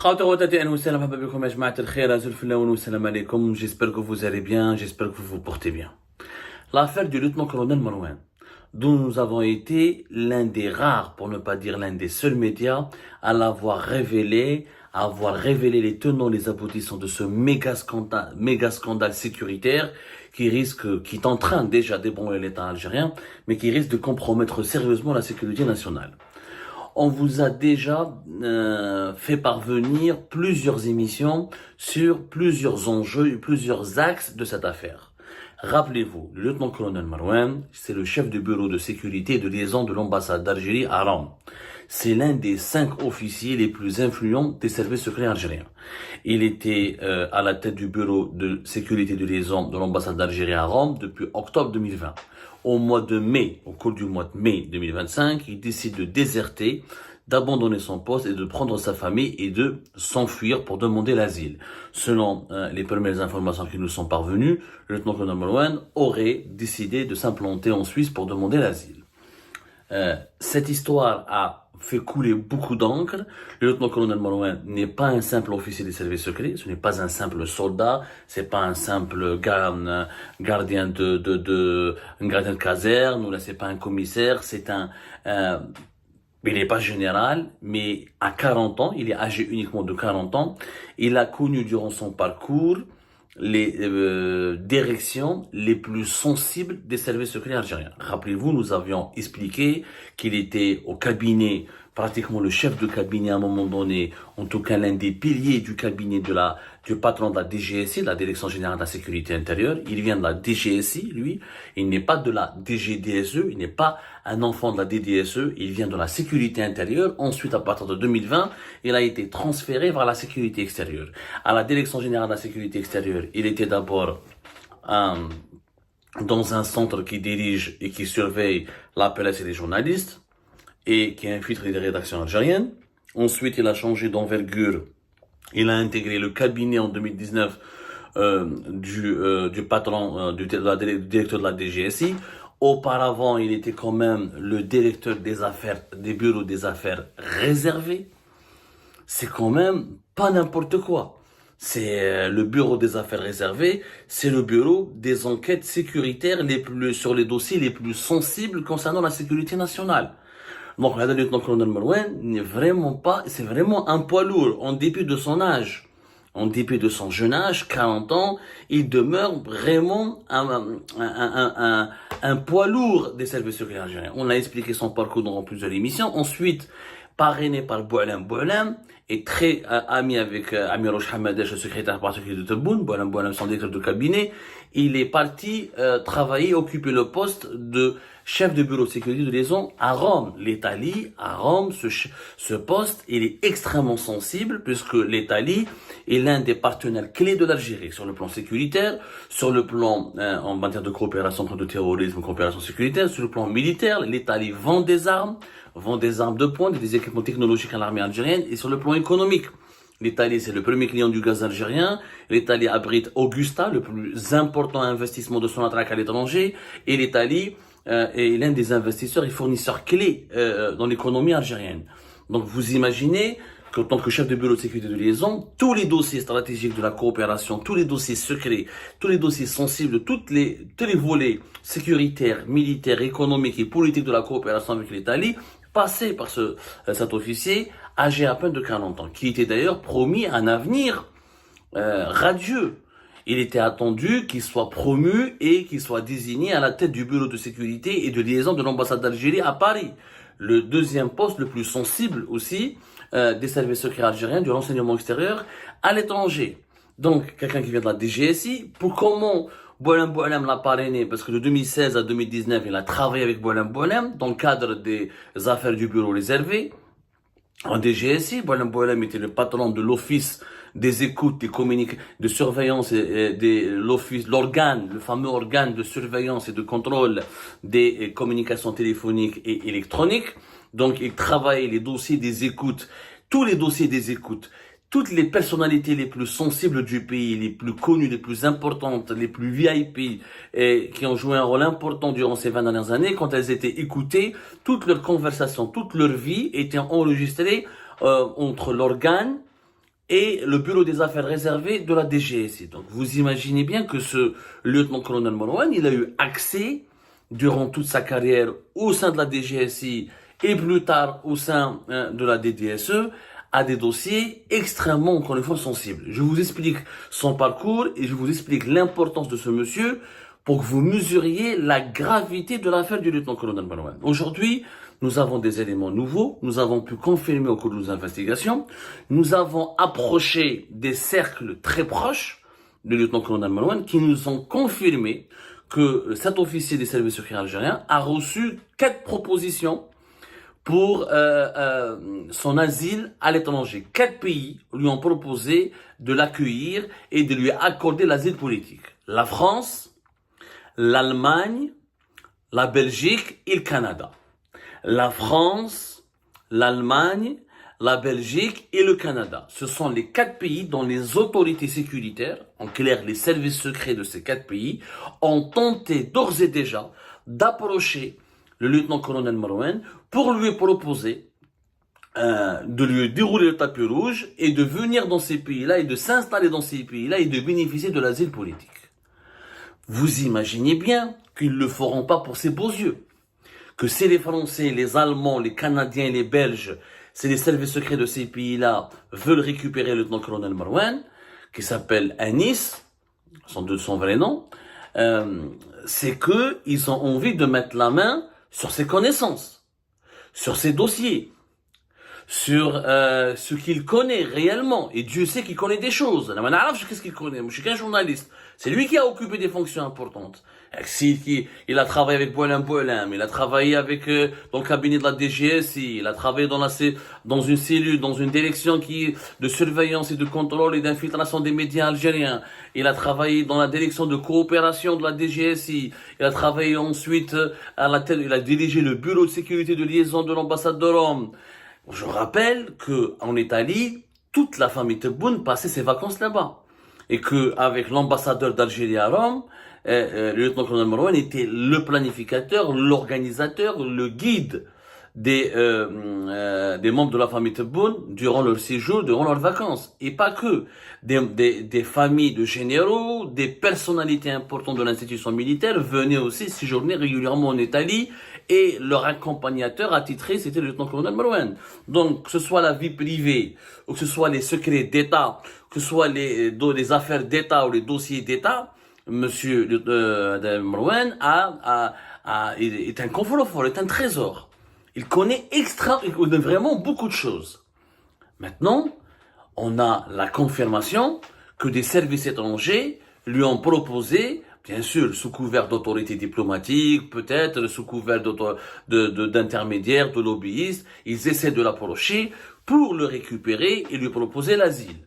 J'espère que vous allez bien, j'espère que vous vous portez bien. L'affaire du lieutenant-colonel Marouane, dont nous avons été l'un des rares, pour ne pas dire l'un des seuls médias, à avoir révélé les tenants, les aboutissants de ce méga scandale sécuritaire qui est en train déjà d'ébranler l'État algérien, mais qui risque de compromettre sérieusement la sécurité nationale. On vous a déjà fait parvenir plusieurs émissions sur plusieurs enjeux et plusieurs axes de cette affaire. Rappelez-vous, le lieutenant-colonel Marouane, c'est le chef du bureau de sécurité et de liaison de l'ambassade d'Algérie à Rome. C'est l'un des 5 officiers les plus influents des services secrets algériens. Il était à la tête du bureau de sécurité et de liaison de l'ambassade d'Algérie à Rome depuis octobre 2020. Au cours du mois de mai 2025, il décide de déserter, d'abandonner son poste et de prendre sa famille et de s'enfuir pour demander l'asile. Selon les premières informations qui nous sont parvenues, le lieutenant-colonel Marouane aurait décidé de s'implanter en Suisse pour demander l'asile. Cette histoire a fait couler beaucoup d'encre. Le lieutenant-colonel Marouane n'est pas un simple officier des services secrets, ce n'est pas un simple soldat, c'est pas un simple gardien de caserne, ou là c'est pas un commissaire, il n'est pas général, mais à 40 ans, il est âgé uniquement de 40 ans, il a connu durant son parcours les directions les plus sensibles des services secrets algériens. Rappelez-vous, nous avions expliqué qu'il était au cabinet, pratiquement le chef de cabinet à un moment donné, en tout cas l'un des piliers du cabinet du patron de la DGSI, de la Direction Générale de la Sécurité Intérieure. Il vient de la DGSI, lui. Il n'est pas de la DGDSE, il n'est pas un enfant de la DDSE, il vient de la Sécurité Intérieure. Ensuite, à partir de 2020, il a été transféré vers la Sécurité Extérieure. À la Direction Générale de la Sécurité Extérieure, il était d'abord dans un centre qui dirige et qui surveille la presse et les journalistes, et qui infiltre les rédactions algériennes. Ensuite, il a changé d'envergure. Il a intégré le cabinet en 2019 du patron, du directeur de la DGSI. Auparavant, il était quand même le directeur des bureaux des affaires réservés. C'est quand même pas n'importe quoi. C'est le bureau des affaires réservées, c'est le bureau des enquêtes sécuritaires sur les dossiers les plus sensibles concernant la sécurité nationale. Donc, le lieutenant-colonel Marouane c'est vraiment un poids lourd, en dépit de son âge. En dépit de son jeune âge, 40 ans, il demeure vraiment un poids lourd des services secrets algériens. On a expliqué son parcours dans plusieurs émissions. Ensuite, parrainé par Boualem, et très ami avec Amirouche Hamadech, le secrétaire particulier de Tebboune, Boualem, son directeur de cabinet, il est parti occuper le poste de chef de bureau de sécurité de liaison à Rome. L'Italie, à Rome, ce poste, il est extrêmement sensible puisque l'Italie est l'un des partenaires clés de l'Algérie sur le plan sécuritaire, sur le plan en matière de coopération contre le terrorisme, coopération sécuritaire, sur le plan militaire. L'Italie vend des armes de pointe, des équipements technologiques à l'armée algérienne, et sur le plan économique. L'Italie, c'est le premier client du gaz algérien. L'Italie abrite Augusta, le plus important investissement de son attraque à l'étranger. Et l'Italie est l'un des investisseurs et fournisseurs clés dans l'économie algérienne. Donc vous imaginez qu'en tant que chef de bureau de sécurité de liaison, tous les dossiers stratégiques de la coopération, tous les dossiers secrets, tous les dossiers sensibles, tous les volets sécuritaires, militaires, économiques et politiques de la coopération avec l'Italie passaient par cet officier âgé à peine de 40 ans, qui était d'ailleurs promis un avenir radieux. Il était attendu qu'il soit promu et qu'il soit désigné à la tête du bureau de sécurité et de liaison de l'ambassade d'Algérie à Paris. Le deuxième poste le plus sensible aussi des services secrets algériens, du renseignement extérieur à l'étranger. Donc, quelqu'un qui vient de la DGSI, comment Boualem l'a parrainé? Parce que de 2016 à 2019, il a travaillé avec Boualem dans le cadre des affaires du bureau réservé. En DGSI, Boualem était le patron de l'office des écoutes, de surveillance le fameux organe de surveillance et de contrôle des communications téléphoniques et électroniques. Donc, il travaillait les dossiers des écoutes, tous les dossiers des écoutes, toutes les personnalités les plus sensibles du pays, les plus connues, les plus importantes, les plus VIP, et qui ont joué un rôle important durant ces 20 dernières années, quand elles étaient écoutées, toutes leurs conversations, toute leur vie était enregistrée entre l'organe et le bureau des affaires réservées de la DGSI. Donc vous imaginez bien que ce lieutenant-colonel Marouane, il a eu accès durant toute sa carrière au sein de la DGSI et plus tard au sein de la DDSE à des dossiers extrêmement, encore une fois, sensibles. Je vous explique son parcours et je vous explique l'importance de ce monsieur pour que vous mesuriez la gravité de l'affaire du lieutenant-colonel Marouane. Aujourd'hui, nous avons des éléments nouveaux, nous avons pu confirmer au cours de nos investigations, nous avons approché des cercles très proches du lieutenant-colonel Marouane qui nous ont confirmé que cet officier des services secrets algériens a reçu 4 propositions pour son asile à l'étranger. 4 pays lui ont proposé de l'accueillir et de lui accorder l'asile politique. La France, l'Allemagne, la Belgique et le Canada. La France, l'Allemagne, la Belgique et le Canada. Ce sont les 4 pays dont les autorités sécuritaires, en clair les services secrets de ces 4 pays, ont tenté d'ores et déjà d'approcher le lieutenant-colonel Marouane pour lui proposer de lui dérouler le tapis rouge et de venir dans ces pays-là et de s'installer dans ces pays-là et de bénéficier de l'asile politique. Vous imaginez bien qu'ils ne le feront pas pour ses beaux yeux. Que c'est les Français, les Allemands, les Canadiens et les Belges, c'est les services secrets de ces pays-là, veulent récupérer le lieutenant-colonel Marouane, qui s'appelle Anis, son vrai nom, c'est que ils ont envie de mettre la main sur ses connaissances, sur ses dossiers, sur ce qu'il connaît réellement. Et Dieu sait qu'il connaît des choses. Qu'est-ce qu'il connaît? Moi, je suis qu'un journaliste. C'est lui qui a occupé des fonctions importantes. Il a travaillé avec Boualem, il a travaillé avec dans le cabinet de la DGSI, il a travaillé dans une cellule, dans une direction de surveillance et de contrôle et d'infiltration des médias algériens. Il a travaillé dans la direction de coopération de la DGSI. Il a travaillé ensuite il a dirigé le bureau de sécurité de liaison de l'ambassade de Rome. Je rappelle que en Italie, toute la famille Tebboune passait ses vacances là-bas. Et que avec l'ambassadeur d'Algérie à Rome, le lieutenant-colonel Marouane était le planificateur, l'organisateur, le guide des membres de la famille Tebboune durant leur séjour, durant leurs vacances. Et pas que. Des familles de généraux, des personnalités importantes de l'institution militaire venaient aussi séjourner régulièrement en Italie et leur accompagnateur attitré, c'était le lieutenant-colonel Marouane. Donc, que ce soit la vie privée, ou que ce soit les secrets d'État, que ce soit les affaires d'État ou les dossiers d'État, Monsieur Marouane est un coffre-fort, est un trésor. Il connaît vraiment beaucoup de choses. Maintenant, on a la confirmation que des services étrangers lui ont proposé, bien sûr, sous couvert d'autorité diplomatique, peut-être sous couvert d'intermédiaires, de lobbyistes, ils essaient de l'approcher pour le récupérer et lui proposer l'asile.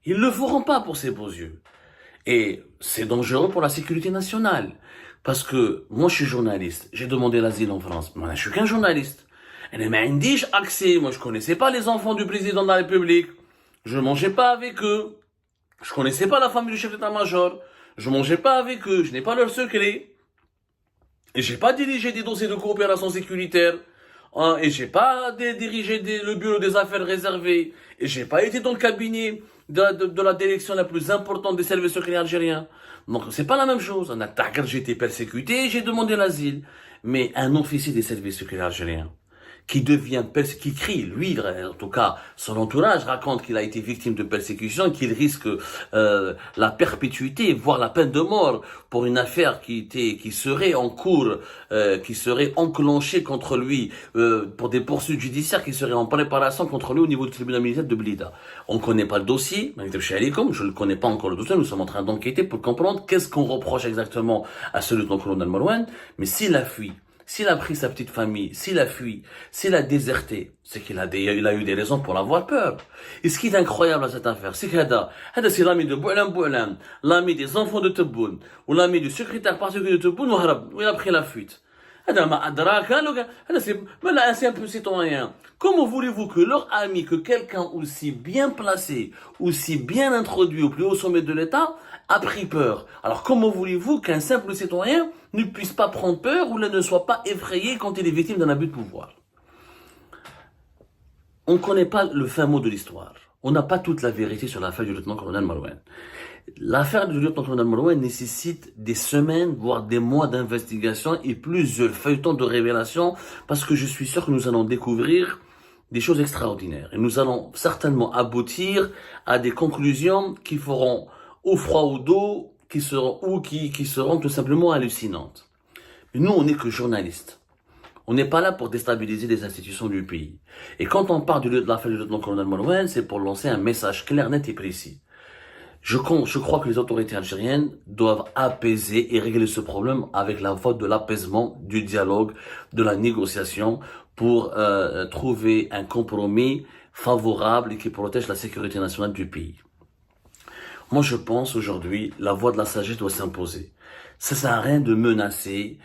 Ils ne le feront pas pour ses beaux yeux. Et c'est dangereux pour la sécurité nationale. Parce que moi, je suis journaliste. J'ai demandé l'asile en France. Moi, je suis qu'un journaliste. Et les m'indiges accès. Moi, je connaissais pas les enfants du président de la République. Je mangeais pas avec eux. Je connaissais pas la famille du chef d'état-major. Je mangeais pas avec eux. Je n'ai pas leurs secrets. Et j'ai pas dirigé des dossiers de coopération sécuritaire. Et j'ai pas dirigé le bureau des affaires réservées. Et j'ai pas été dans le cabinet de la direction la plus importante des services secrets algériens. Donc, c'est pas la même chose. J'ai été persécuté, j'ai demandé l'asile. Mais un officier des services secrets algériens, qui crie, lui, en tout cas, son entourage raconte qu'il a été victime de persécution, qu'il risque la perpétuité, voire la peine de mort pour une affaire qui serait en cours, qui serait enclenchée contre lui, pour des poursuites judiciaires qui seraient en préparation contre lui au niveau du tribunal militaire de Blida. On ne connaît pas le dossier, je ne connais pas encore le dossier, nous sommes en train d'enquêter pour comprendre qu'est-ce qu'on reproche exactement à ce lieutenant-colonel Marouane, mais s'il a fui, s'il a pris sa petite famille, s'il a fui, s'il a déserté, c'est qu'il a eu des raisons pour avoir peur. Et ce qui est incroyable à cette affaire, c'est que c'est l'ami de Boualem, l'ami des enfants de Tebboune, ou l'ami du secrétaire particulier de Tebboune, où il a pris la fuite. C'est un peu citoyen. Comment voulez-vous que leur ami, que quelqu'un aussi bien placé, aussi bien introduit au plus haut sommet de l'État, a pris peur? Alors comment voulez-vous qu'un simple citoyen ne puisse pas prendre peur ou ne soit pas effrayé quand il est victime d'un abus de pouvoir? On ne connaît pas le fin mot de l'histoire. On n'a pas toute la vérité sur l'affaire du lieutenant-colonel Marouane. L'affaire du lieutenant-colonel Marouane nécessite des semaines, voire des mois d'investigation et plusieurs feuilletons de révélation, parce que je suis sûr que nous allons découvrir des choses extraordinaires. Et nous allons certainement aboutir à des conclusions qui feront au froid ou d'eau, qui seront tout simplement hallucinantes. Mais nous, on n'est que journalistes. On n'est pas là pour déstabiliser les institutions du pays. Et quand on parle de l'affaire du lieutenant-colonel Marouane, c'est pour lancer un message clair, net et précis. Je crois que les autorités algériennes doivent apaiser et régler ce problème avec la voie de l'apaisement, du dialogue, de la négociation pour trouver un compromis favorable et qui protège la sécurité nationale du pays. Moi, je pense aujourd'hui, la voie de la sagesse doit s'imposer. Ça sert à rien de le menacer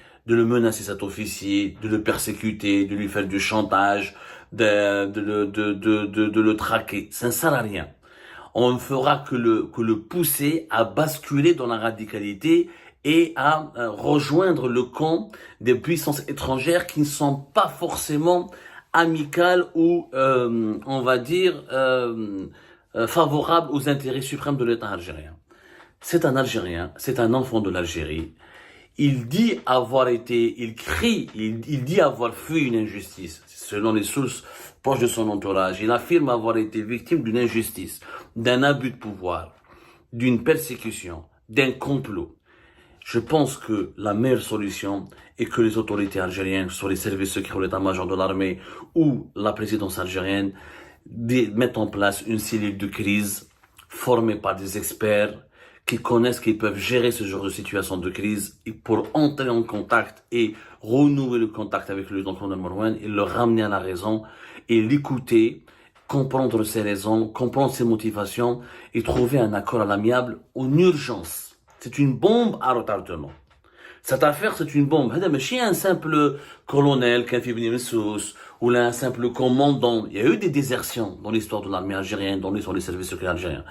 cet officier, de le persécuter, de lui faire du chantage, de le traquer. Ça ne sert à rien. On ne fera que le pousser à basculer dans la radicalité et à rejoindre le camp des puissances étrangères qui ne sont pas forcément amicales ou, on va dire, favorables aux intérêts suprêmes de l'État algérien. C'est un Algérien, c'est un enfant de l'Algérie. Il dit avoir il dit avoir fui une injustice, selon les sources proches de son entourage. Il affirme avoir été victime d'une injustice, d'un abus de pouvoir, d'une persécution, d'un complot. Je pense que la meilleure solution est que les autorités algériennes, soit les services secrets ou l'état-major de l'armée ou la présidence algérienne, mettent en place une cellule de crise formée par des experts qui connaissent, qui peuvent gérer ce genre de situation de crise et pour entrer en contact et renouer le contact avec le lieutenant-colonel Marouane et le ramener à la raison et l'écouter, comprendre ses raisons, comprendre ses motivations et trouver un accord à l'amiable en urgence. C'est une bombe à retardement. Cette affaire, c'est une bombe. Mais chez un simple colonel, qui a fait venir ou là, un simple commandant, il y a eu des désertions dans l'histoire de l'armée algérienne, dans l'histoire des services secrets algériens.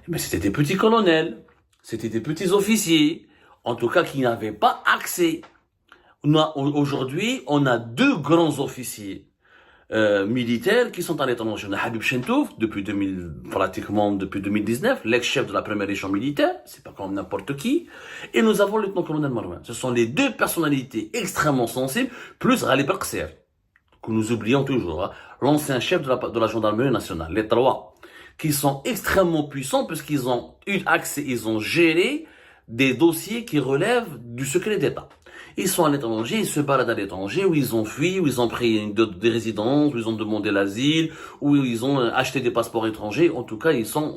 Mais c'était des petits colonels, c'était des petits officiers, en tout cas qui n'avaient pas accès. Aujourd'hui, on a deux grands officiers militaires qui sont à l'étranger. On a Habib Chentouf, pratiquement depuis 2019, l'ex-chef de la première région militaire, c'est pas comme n'importe qui, et nous avons le lieutenant-colonel Marouane. Ce sont les deux personnalités extrêmement sensibles, plus Ghalib Al-Qasser, que nous oublions toujours, hein, l'ancien chef de la gendarmerie nationale, les trois, qui sont extrêmement puissants puisqu'ils ont eu accès, ils ont géré des dossiers qui relèvent du secret d'État. Ils sont à l'étranger, ils se baladent à l'étranger, où ils ont fui, où ils ont pris des résidences, où ils ont demandé l'asile, où ils ont acheté des passeports étrangers. En tout cas, ils sont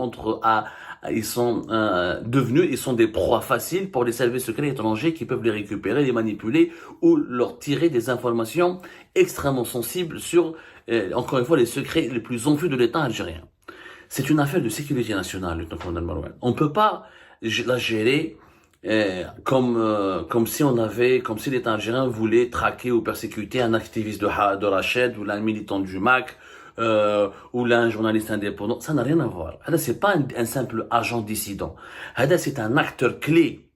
ils sont des proies faciles pour les services secrets étrangers qui peuvent les récupérer, les manipuler ou leur tirer des informations extrêmement sensibles sur, encore une fois, les secrets les plus enfouis de l'État algérien. C'est une affaire de sécurité nationale, le lieutenant-colonel Marouane. On peut pas la gérer comme si l'État algérien voulait traquer ou persécuter un activiste de Rached ou un militant du MAC ou là un journaliste indépendant. Ça n'a rien à voir. C'est pas un simple agent dissident. C'est un acteur clé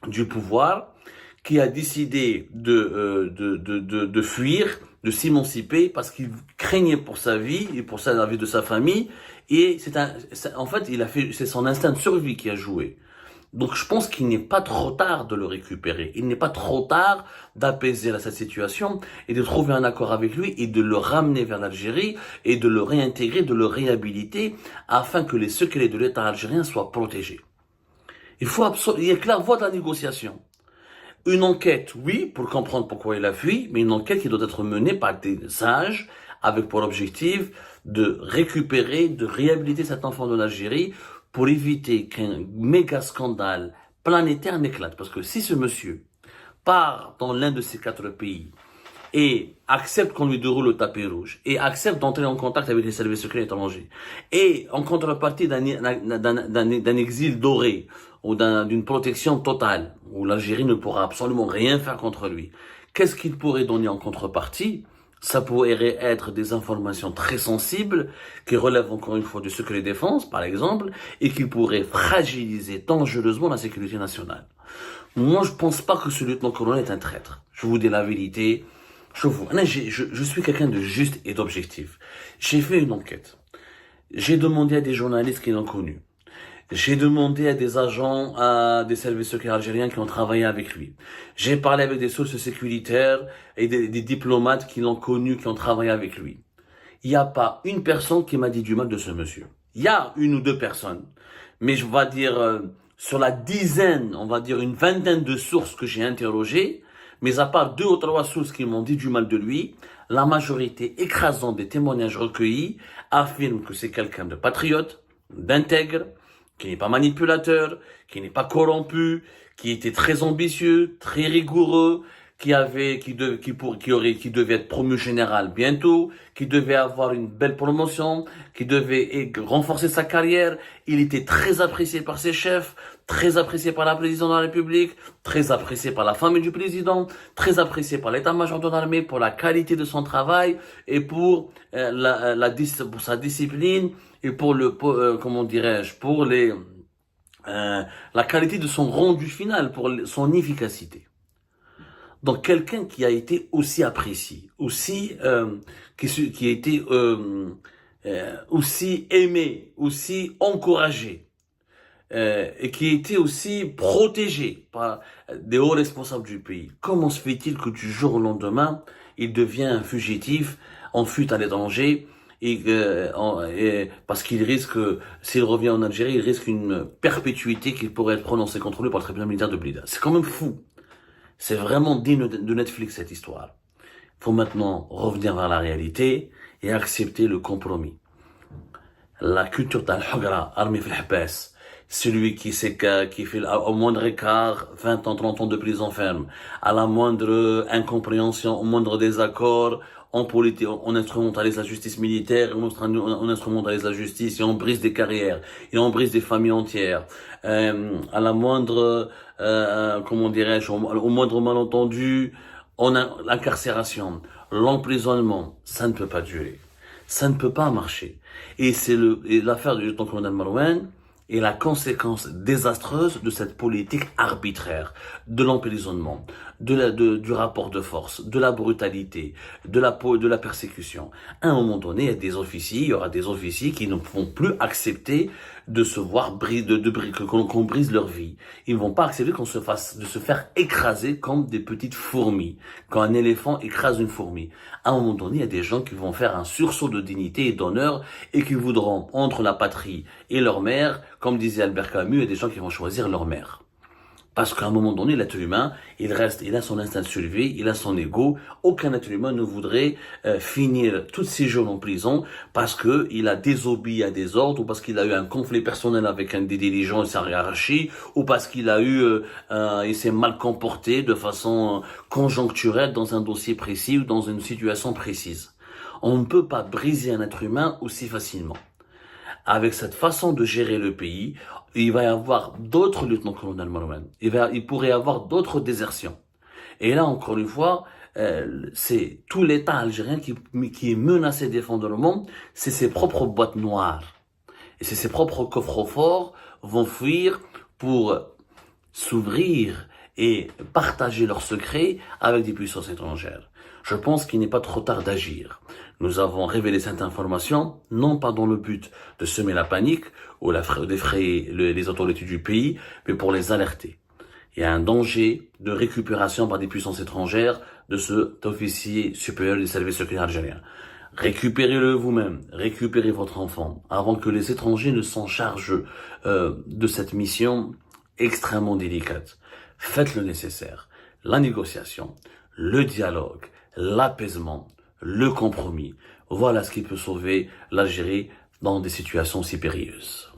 du pouvoir qui a décidé de fuir, de s'émanciper parce qu'il craignait pour sa vie et pour la vie de sa famille. Et c'est son instinct de survie qui a joué. Donc je pense qu'il n'est pas trop tard de le récupérer. Il n'est pas trop tard d'apaiser cette situation et de trouver un accord avec lui et de le ramener vers l'Algérie et de le réintégrer, de le réhabiliter afin que les secrets de l'État algérien soient protégés. Il y a que la voie de la négociation. Une enquête, oui, pour comprendre pourquoi il a fui, mais une enquête qui doit être menée par des sages avec pour objectif de récupérer, de réhabiliter cet enfant de l'Algérie pour éviter qu'un méga scandale planétaire n'éclate. Parce que si ce monsieur part dans l'un de ces 4 pays et accepte qu'on lui déroule le tapis rouge et accepte d'entrer en contact avec les services secrets étrangers et en contrepartie d'un exil doré ou d'une protection totale où l'Algérie ne pourra absolument rien faire contre lui, qu'est-ce qu'il pourrait donner en contrepartie? Ça pourrait être des informations très sensibles qui relèvent encore une fois du secret défense, par exemple, et qui pourraient fragiliser dangereusement la sécurité nationale. Moi, je pense pas que ce lieutenant-colonel est un traître. Je vous dis la vérité. Je suis quelqu'un de juste et d'objectif. J'ai fait une enquête. J'ai demandé à des journalistes qui l'ont connu. J'ai demandé à des agents, à des services secrets algériens qui ont travaillé avec lui. J'ai parlé avec des sources sécuritaires et des diplomates qui l'ont connu, qui ont travaillé avec lui. Il n'y a pas une personne qui m'a dit du mal de ce monsieur. Il y a une ou deux personnes, mais je vais dire sur la dizaine, on va dire une vingtaine de sources que j'ai interrogées, mais à part 2 ou 3 sources qui m'ont dit du mal de lui, la majorité écrasante des témoignages recueillis affirme que c'est quelqu'un de patriote, d'intègre, qui n'est pas manipulateur, qui n'est pas corrompu, qui était très ambitieux, très rigoureux, qui devait être promu général bientôt, qui devait avoir une belle promotion, qui devait renforcer sa carrière. Il était très apprécié par ses chefs, très apprécié par la présidente de la République, très apprécié par la famille du président, très apprécié par l'état-major de l'armée pour la qualité de son travail et pour pour sa discipline et pour la qualité de son rendu final, pour son efficacité. Donc quelqu'un qui a été aussi apprécié, qui a été aussi aimé, aussi encouragé, et qui a été aussi protégé par des hauts responsables du pays. Comment se fait-il que du jour au lendemain, il devient un fugitif, en fuite à l'étranger, parce qu'il risque, s'il revient en Algérie, il risque une perpétuité qui pourrait être prononcée contre lui par le tribunal militaire de Blida. C'est quand même fou. C'est vraiment digne de Netflix, cette histoire. Il faut maintenant revenir vers la réalité et accepter le compromis. La culture d'Al-Hugra, armée fil-Hbas, celui qui fait au moindre écart 20 ans, 30 ans de prison ferme, à la moindre incompréhension, au moindre désaccord, en politique, on instrumentalise la justice militaire, on instrumentalise la justice et on brise des carrières, et on brise des familles entières. À la moindre, au moindre malentendu, on a l'incarcération, l'emprisonnement, ça ne peut pas durer. Ça ne peut pas marcher. Et l'affaire du lieutenant-colonel Marouane est la conséquence désastreuse de cette politique arbitraire, de l'emprisonnement, du rapport de force, de la brutalité, de la persécution. À un moment donné, il y aura des officiers qui ne vont plus accepter de se voir qu'on brise leur vie. Ils ne vont pas accepter de se faire écraser comme des petites fourmis, quand un éléphant écrase une fourmi. À un moment donné, il y a des gens qui vont faire un sursaut de dignité et d'honneur et qui voudront, entre la patrie et leur mère, comme disait Albert Camus, il y a des gens qui vont choisir leur mère. Parce qu'à un moment donné, l'être humain, il a son instinct de survie, il a son ego. Aucun être humain ne voudrait finir tous ses jours en prison parce que il a désobéi à des ordres, ou parce qu'il a eu un conflit personnel avec un des dirigeants et sa hiérarchie, ou parce qu'il il s'est mal comporté de façon conjoncturelle dans un dossier précis ou dans une situation précise. On ne peut pas briser un être humain aussi facilement. Avec cette façon de gérer le pays, il va y avoir d'autres lieutenants-colonels Marouane. Il pourrait y avoir d'autres désertions. Et là, encore une fois, c'est tout l'État algérien qui est menacé d'effondrement. C'est ses propres boîtes noires. Et c'est ses propres coffres forts vont fuir pour s'ouvrir et partager leurs secrets avec des puissances étrangères. Je pense qu'il n'est pas trop tard d'agir. Nous avons révélé cette information, non pas dans le but de semer la panique ou d'effrayer les autorités du pays, mais pour les alerter. Il y a un danger de récupération par des puissances étrangères de cet officier supérieur des services secrets algériens. Récupérez-le vous-même, récupérez votre enfant, avant que les étrangers ne s'en chargent de cette mission extrêmement délicate. Faites le nécessaire, la négociation, le dialogue, l'apaisement, le compromis. Voilà ce qui peut sauver l'Algérie dans des situations si périlleuses.